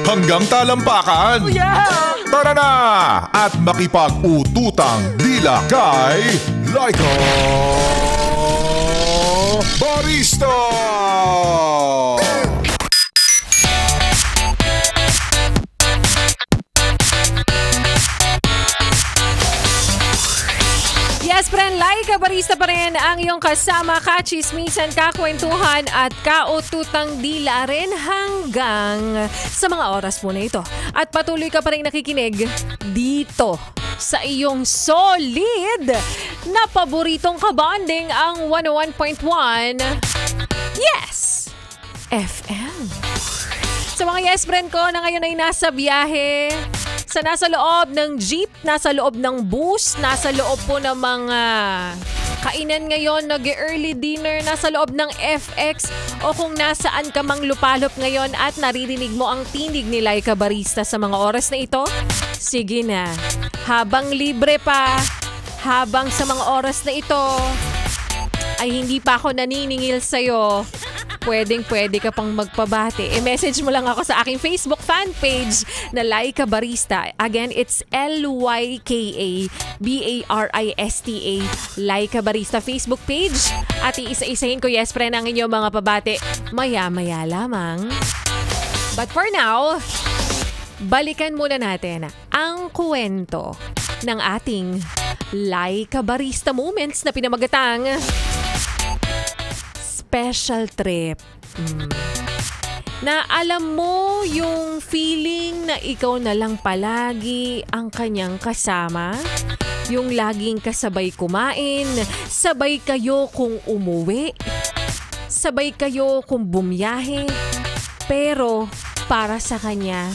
Hanggang talampakan. Oh yeah! Tara na at makipag-ututang dila kay Laika Barista! Yes, friend, Laika Barista pa rin ang iyong kasama, kachismisan, kakwentuhan at kaututang dila rin hanggang sa mga oras po na ito. At patuloy ka pa rin nakikinig dito sa iyong solid na paboritong kabanding ang 101.1 Yes FM. Sa mga yes friend ko na ngayon ay nasa biyahe, sa nasa loob ng jeep, nasa loob ng bus, nasa loob po ng mga kainan ngayon, nag-early dinner, nasa loob ng FX o kung nasaan ka mang lupalop ngayon at naririnig mo ang tinig ni Laika Barista sa mga oras na ito, sige na. Habang libre pa, habang sa mga oras na ito ay hindi pa ako naniningil sa'yo, pwede ka pang magpabati. I-message mo lang ako sa aking Facebook fan page na Laika Barista. Again, it's LYKA-BARISTA Laika Barista Facebook page. At iisa-isahin ko, yes friend, ang inyong mga pabati maya-maya lamang. But for now, balikan muna natin ang kwento ng ating Laika Barista Moments na pinamagatang special trip. Na alam mo yung feeling na ikaw na lang palagi ang kanyang kasama? Yung laging kasabay kumain, sabay kayo kung umuwi, sabay kayo kung bumiyahe, pero para sa kanya,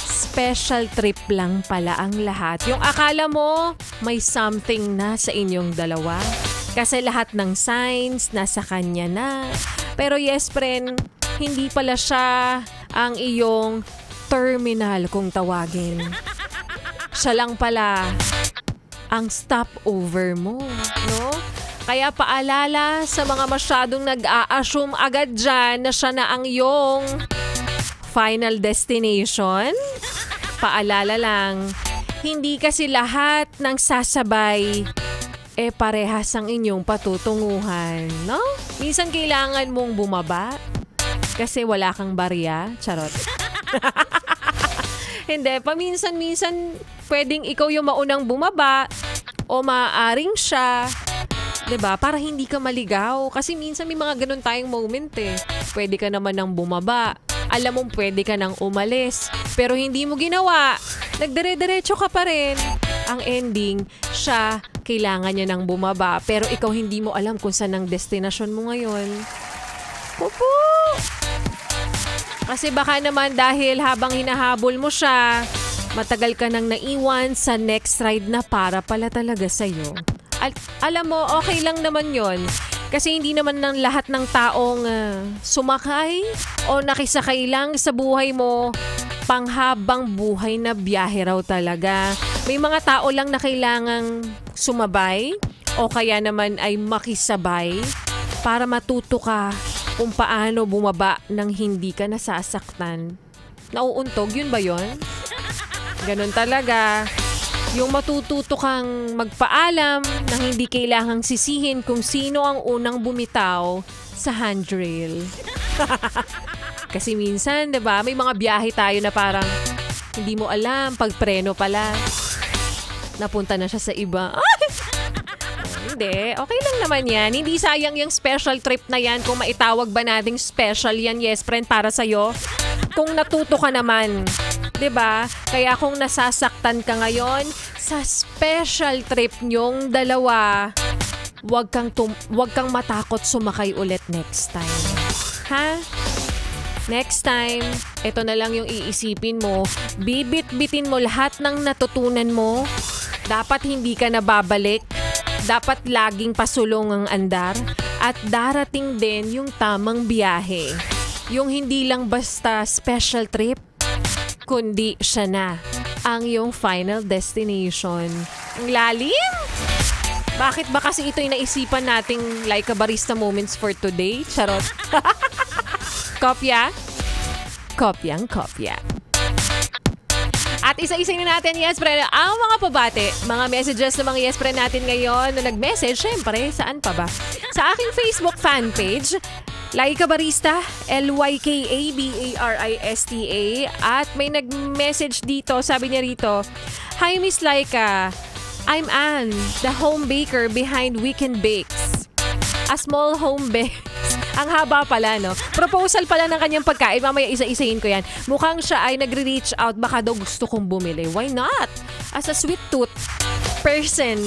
special trip lang pala ang lahat. Yung akala mo may something na sa inyong dalawa. Kasi lahat ng signs nasa kanya na. Pero yes friend, hindi pala siya ang iyong terminal kung tawagin. Siya lang pala ang stopover mo, no? Kaya paalala sa mga masyadong nag-a-assume agad dyan na siya na ang iyong final destination. Paalala lang, hindi kasi lahat ng sasabay parehas ang inyong patutunguhan, no? Minsan kailangan mong bumaba kasi wala kang barya. Charot. Hindi, paminsan-minsan pwedeng ikaw yung maunang bumaba o maaaring siya. 'Di ba? Para hindi ka maligaw. Kasi minsan may mga ganun tayong moment eh. Pwede ka naman nang bumaba. Alam mong pwede ka nang umalis. Pero hindi mo ginawa. Nagdire-diretso ka pa rin. Ang ending, siya, kailangan niya nang bumaba. Pero ikaw hindi mo alam kung saan ang destinasyon mo ngayon. Opo! Kasi baka naman dahil habang hinahabol mo siya, matagal ka nang naiwan sa next ride na para pala talaga sa'yo. Alam mo, okay lang naman yon. Kasi hindi naman ng lahat ng taong sumakay o nakisakay lang sa buhay mo, panghabang buhay na biyahe raw talaga. May mga tao lang na kailangang sumabay o kaya naman ay makisabay para matuto ka kung paano bumaba nang hindi ka nasasaktan. Nauuntog, yun ba yun? Ganon talaga. Yung matututo kang magpaalam nang hindi kailangang sisihin kung sino ang unang bumitaw sa handrail. Kasi minsan, 'di ba, may mga biyahe tayo na parang hindi mo alam, pagpreno pala, napunta na siya sa iba. Hindi, okay lang naman yan. Hindi sayang yung special trip na yan kung maitawag ba nating special yan, yes friend, para sa'yo. Kung natuto ka naman, 'di ba? Kaya kung nasasaktan ka ngayon sa special trip nyong dalawa, wag kang matakot sumakay ulit next time. Ha? Next time, ito na lang yung iisipin mo. Bibit-bitin mo lahat ng natutunan mo. Dapat hindi ka nababalik. Dapat laging pasulong ang andar. At darating din yung tamang biyahe. Yung hindi lang basta special trip, kundi siya na ang iyong final destination. Ang lalim? Bakit ba kasi ito'y naisipan nating Laika Barista Moments for today? Charot. Kopya? kopyang kopya. At isa-isa na natin, yes friend, ang mga pabate, mga messages ng mga yes friend natin ngayon na nag-message, syempre, saan pa ba? Sa aking Facebook fan page, Laika Barista, LYKABARISTA. At may nag-message dito, sabi niya rito, Hi Miss Laika, I'm Anne, the home baker behind Weekend Bakes. A small home bake. Ang haba pala, no? Proposal pala ng kanyang pagkain. Mamaya isa-isahin ko yan. Mukhang siya ay nagre-reach out. Baka daw gusto kong bumili. Why not? As a sweet tooth person,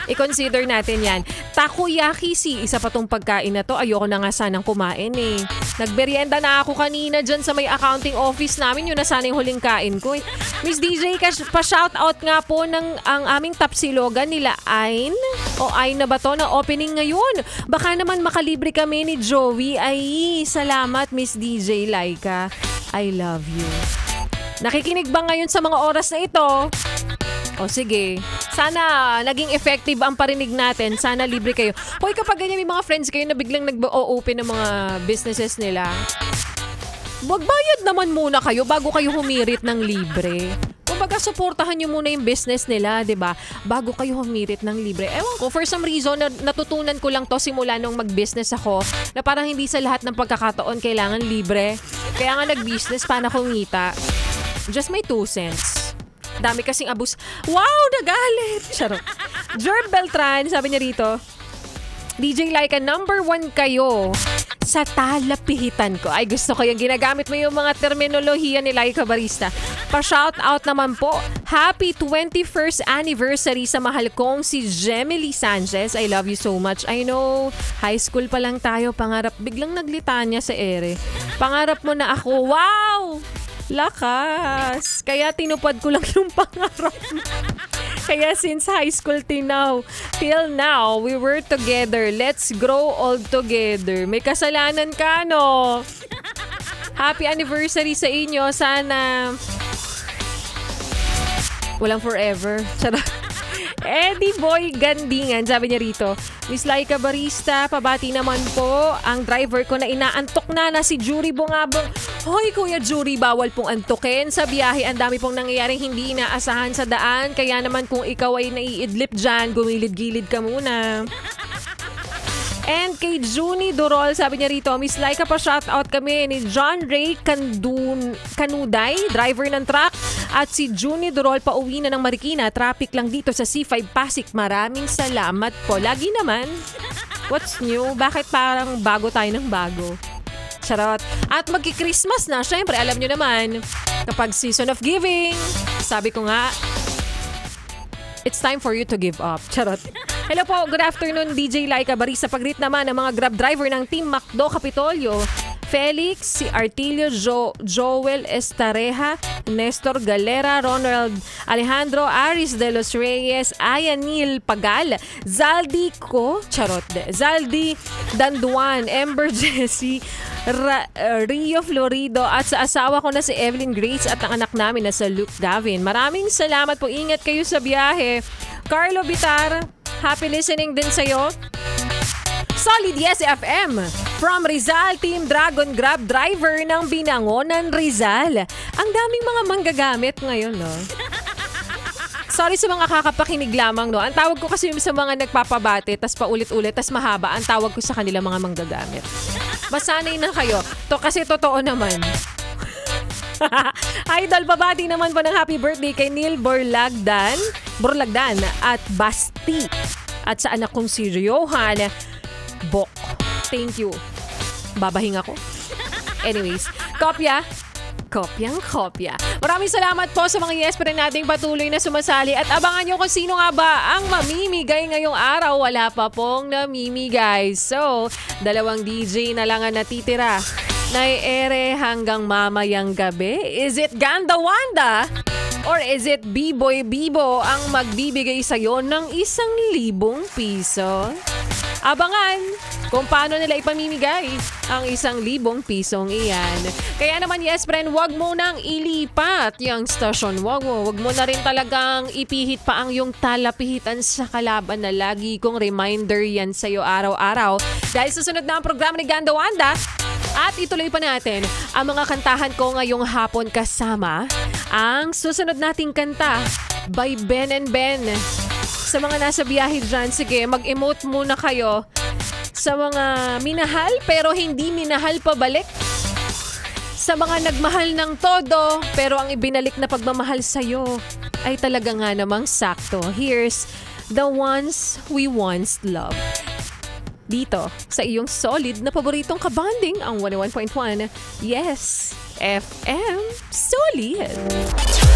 i-consider natin yan. Takoyaki, isa pa tong pagkain na to. Ayoko na nga sanang kumain eh. Nagberyenda na ako kanina dyan sa may accounting office namin. Yun na sana yung huling kain ko eh. Miss DJ, pa-shoutout nga po ng ang aming tapsilogan nila Ain. O Ain na ba to na opening ngayon? Baka naman makalibre kami ni Joey. Ay, salamat Miss DJ Laika. I love you. Nakikinig ba ngayon sa mga oras na ito? O sige, sana naging effective ang parinig natin. Sana libre kayo. Hoy, kapag ganyan may mga friends kayo na biglang nag-o-open ng mga businesses nila, magbayad naman muna kayo bago kayo humirit ng libre. Kumbaga, suportahan nyo muna yung business nila, di ba? Bago kayo humirit ng libre. Ewan ko, for some reason, natutunan ko lang to simula nung mag-business ako na parang hindi sa lahat ng pagkakataon kailangan libre. Kaya nga nag-business para kumita. Just my 2 cents. Dami kasing abus. Wow, nagalit! Charot. Jerb Beltran, sabi niya rito, DJ Laika, number 1 kayo sa talapihitan ko. Ay, gusto ko yung ginagamit mo yung mga terminolohiya ni Laika Barista. Pa-shoutout naman po. Happy 21st anniversary sa mahal kong si Gemily Sanchez. I love you so much. I know, high school pa lang tayo. Pangarap, biglang naglitanya sa ere. Pangarap mo na ako. Wow! Lakas! Kaya tinupad ko lang yung pangarap mo. Kaya since high school till now, we were together. Let's grow old together. May kasalanan ka, no? Happy anniversary sa inyo. Sana walang forever. Charot. Eddie Boy Gandingan, sabi niya rito, Miss Laika Barista, pabati naman po ang driver ko na inaantok na si Jury Bungabong. Hoy Kuya Jury, bawal pong antukin sa biyahe. Ang dami pong nangyayaring hindi inaasahan sa daan. Kaya naman kung ikaw ay naiidlip dyan, gumilid-gilid ka muna. And kay Junie Durol, sabi niya rito, Miss Laika, pa-shoutout kami ni John Ray Kanuday, driver ng truck. At si Junie Durol, pauwi na ng Marikina. Traffic lang dito sa C5 Pasig. Maraming salamat po. Lagi naman. What's new? Bakit parang bago tayo ng bago? Charot. At magki-Christmas na. Syempre, alam nyo naman, kapag season of giving, sabi ko nga, it's time for you to give up. Charot. Hello po, good afternoon DJ Laika Barista. Pag-greet naman ng mga Grab driver ng Team Macdo Capitolio. Felix, si Artilio, Joel Estareja, Nestor Galera, Ronald Alejandro, Aris de los Reyes, Ayanil Pagal, Zaldi Danduan, Ember Jessie, Rio Florido, at sa asawa ko na si Evelyn Grace at ang anak namin na sa Luke Gavin. Maraming salamat po. Ingat kayo sa biyahe. Carlo Bitar, happy listening din sa'yo. Solid Yes FM from Rizal, Team Dragon Grab driver ng Binangonan, Rizal. Ang daming mga manggagamit ngayon, no? Sorry sa mga kakapakinig lamang, no? Ang tawag ko kasi sa mga nagpapabate, tas paulit-ulit, tas mahaba, ang tawag ko sa kanila mga manggagamit. Masanay na kayo. To kasi totoo naman. Idol, babati naman po ng happy birthday kay Neil Borlagdan at Basti. At sa anak kong si Johan Bok. Thank you. Babahing ako. Anyways, kopyang kopya. Maraming salamat po sa mga yes pa rin nating patuloy na sumasali at abangan nyo kung sino nga ba ang mamimigay ngayong araw. Wala pa pong namimigay. So, 2 DJ na lang ang natitira. Nai-ere hanggang mamayang gabi. Is it Ganda Wanda? Or is it B-Boy Bibo ang magbibigay sa'yo ng 1,000 piso? Abangan kung paano nila ipamimigay ang 1,000 pisong iyan. Kaya naman, yes friend, wag mo nang ilipat yung stasyon. Wag mo na rin talagang ipihit pa ang yung talapihitan sa kalaban na lagi kong reminder yan sa'yo araw-araw. Dahil sa sunod na ang programa ni Ganda Wanda, At ituloy pa natin ang mga kantahan ko ngayong hapon kasama ang susunod nating kanta by Ben and Ben. Sa mga nasa biyahe dyan, sige, mag-emote muna kayo. Sa mga minahal pero hindi minahal pabalik. Sa mga nagmahal ng todo pero ang ibinalik na pagmamahal sa'yo ay talaga nga namang sakto. Here's The Ones We Once Loved. Dito sa iyong solid na paboritong kabanding ang 101.1 Yes FM Solid.